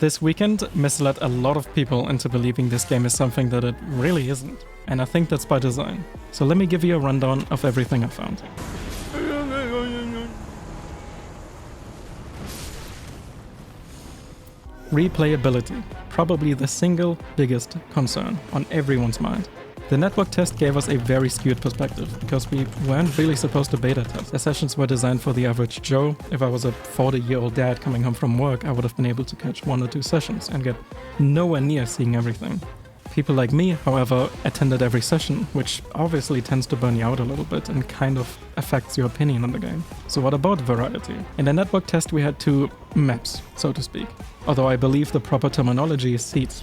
This weekend misled a lot of people into believing this game is something that it really isn't, and I think that's by design. So let me give you a rundown of everything I found. Replayability, probably the single biggest concern on everyone's mind. The network test gave us a very skewed perspective, because we weren't really supposed to beta test. The sessions were designed for the average Joe. If I was a 40-year-old dad coming home from work, I would have been able to catch 1 or 2 sessions and get nowhere near seeing everything. People like me, however, attended every session, which obviously tends to burn you out a little bit and kind of affects your opinion on the game. So what about variety? In the network test we had 2 maps, so to speak. Although I believe the proper terminology is seeds.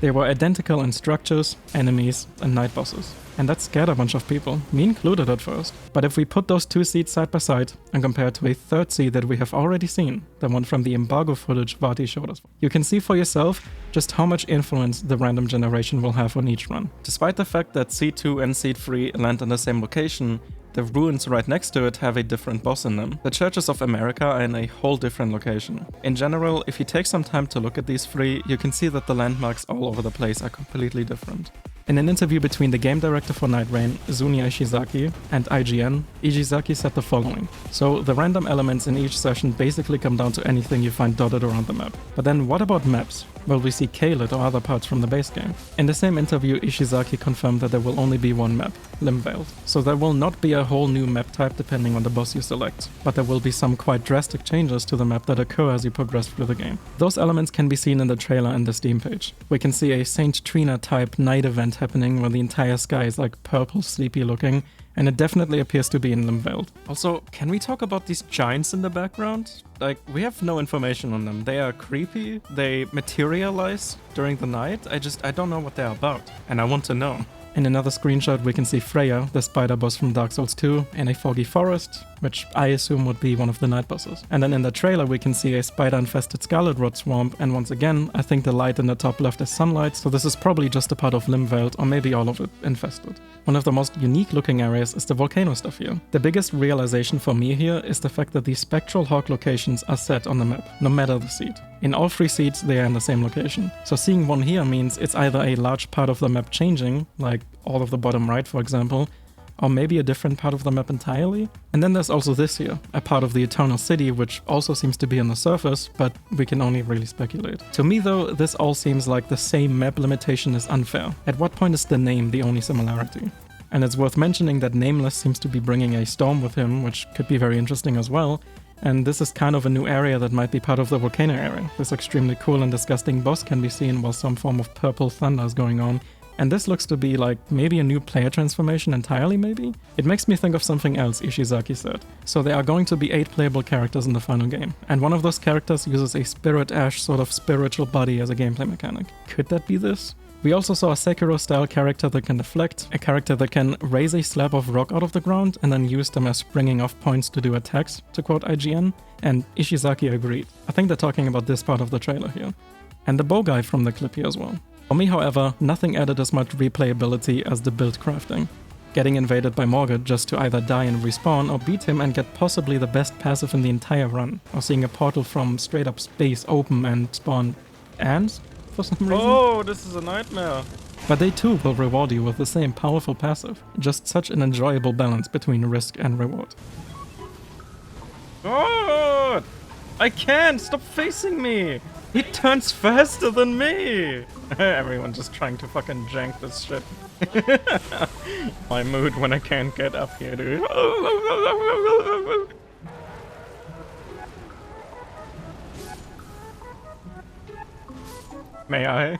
They were identical in structures, enemies, and night bosses. And that scared a bunch of people, me included at first. But if we put those 2 seeds side by side and compare to a 3rd seed that we have already seen, the one from the embargo footage Vaati showed us, you can see for yourself just how much influence the random generation will have on each run. Despite the fact that seed 2 and seed 3 land in the same location, the ruins right next to it have a different boss in them. The Churches of America are in a whole different location. In general, if you take some time to look at these 3, you can see that the landmarks all over the place are completely different. In an interview between the game director for Nightreign, Zunia Ishizaki, and IGN, Ishizaki said the following. So, the random elements in each session basically come down to anything you find dotted around the map. But then what about maps? Will we see Caelid or other parts from the base game? In the same interview, Ishizaki confirmed that there will only be one map, Limveiled. So there will not be a whole new map type depending on the boss you select, but there will be some quite drastic changes to the map that occur as you progress through the game. Those elements can be seen in the trailer and the Steam page. We can see a Saint Trina type night event happening where the entire sky is like purple sleepy looking, and it definitely appears to be in Limveiled. Also, can we talk about these giants in the background? Like, we have no information on them. They are creepy, they materialize during the night. I don't know what they're about, and I want to know. In another screenshot we can see Freya, the spider boss from Dark Souls 2, in a foggy forest, which I assume would be one of the night bosses. And then in the trailer we can see a spider-infested scarlet rot swamp, and once again, I think the light in the top left is sunlight, so this is probably just a part of Limveiled, or maybe all of it infested. One of the most unique looking areas is the volcano stuff here. The biggest realization for me here is the fact that these spectral hawk locations are set on the map, no matter the seed. In all 3 seeds they are in the same location. So seeing one here means it's either a large part of the map changing, like all of the bottom right for example, or maybe a different part of the map entirely. And then there's also this here, a part of the Eternal City, which also seems to be on the surface, but we can only really speculate. To me though, this all seems like the same map limitation is unfair. At what point is the name the only similarity? And it's worth mentioning that Nameless seems to be bringing a storm with him, which could be very interesting as well. And this is kind of a new area that might be part of the volcano area. This extremely cool and disgusting boss can be seen while some form of purple thunder is going on. And this looks to be like maybe a new player transformation entirely, maybe? It makes me think of something else Ishizaki said. So there are going to be 8 playable characters in the final game. And one of those characters uses a spirit ash sort of spiritual body as a gameplay mechanic. Could that be this? We also saw a Sekiro-style character that can deflect, a character that can raise a slab of rock out of the ground and then use them as springing off points to do attacks, to quote IGN, and Ishizaki agreed. I think they're talking about this part of the trailer here. And the bow guy from the clip here as well. For me, however, nothing added as much replayability as the build crafting. Getting invaded by Morgott just to either die and respawn or beat him and get possibly the best passive in the entire run, or seeing a portal from straight up space open and spawn ants? For some reason. Oh, this is a nightmare. But they too will reward you with the same powerful passive. Just such an enjoyable balance between risk and reward. God! I can't! Stop facing me! He turns faster than me! Everyone just trying to fucking jank this shit. My mood when I can't get up here, dude. May I?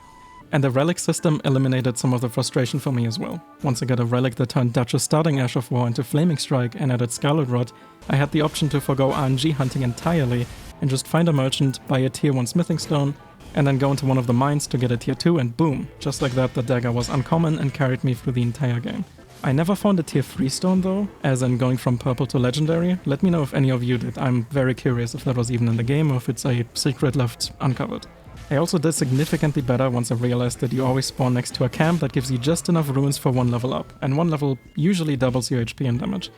And the relic system eliminated some of the frustration for me as well. Once I got a relic that turned Dutch's starting Ash of War into Flaming Strike and added Scarlet Rot, I had the option to forgo RNG hunting entirely and just find a merchant, buy a tier 1 smithing stone, and then go into one of the mines to get a tier 2 and boom, just like that the dagger was uncommon and carried me through the entire game. I never found a tier 3 stone though, as in going from purple to legendary. Let me know if any of you did. I'm very curious if that was even in the game or if it's a secret left uncovered. I also did significantly better once I realized that you always spawn next to a camp that gives you just enough runes for 1 level up, and 1 level usually doubles your HP and damage.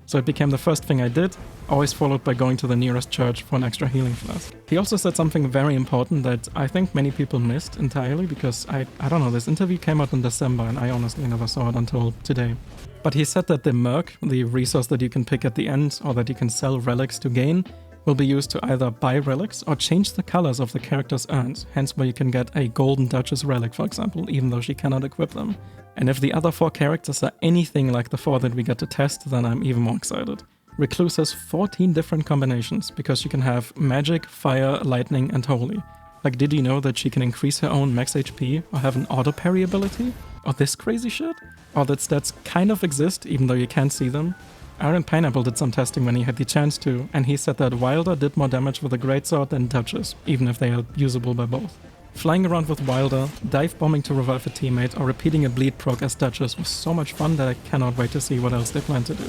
So it became the first thing I did, always followed by going to the nearest church for an extra healing flask. He also said something very important that I think many people missed entirely, because I don't know, this interview came out in December and I honestly never saw it until today. But he said that the merc, the resource that you can pick at the end or that you can sell relics to gain, will be used to either buy relics or change the colors of the character's urns, hence where you can get a golden Duchess relic, for example, even though she cannot equip them. And if the other 4 characters are anything like the 4 that we get to test, then I'm even more excited. Recluse has 14 different combinations, because she can have magic, fire, lightning, and holy. Like, did you know that she can increase her own max HP, or have an auto parry ability? Or this crazy shit? Or that stats kind of exist, even though you can't see them? Aaron Pineapple did some testing when he had the chance to, and he said that Wilder did more damage with a greatsword than Duchess, even if they are usable by both. Flying around with Wilder, dive bombing to revive a teammate, or repeating a bleed proc as Duchess was so much fun that I cannot wait to see what else they plan to do.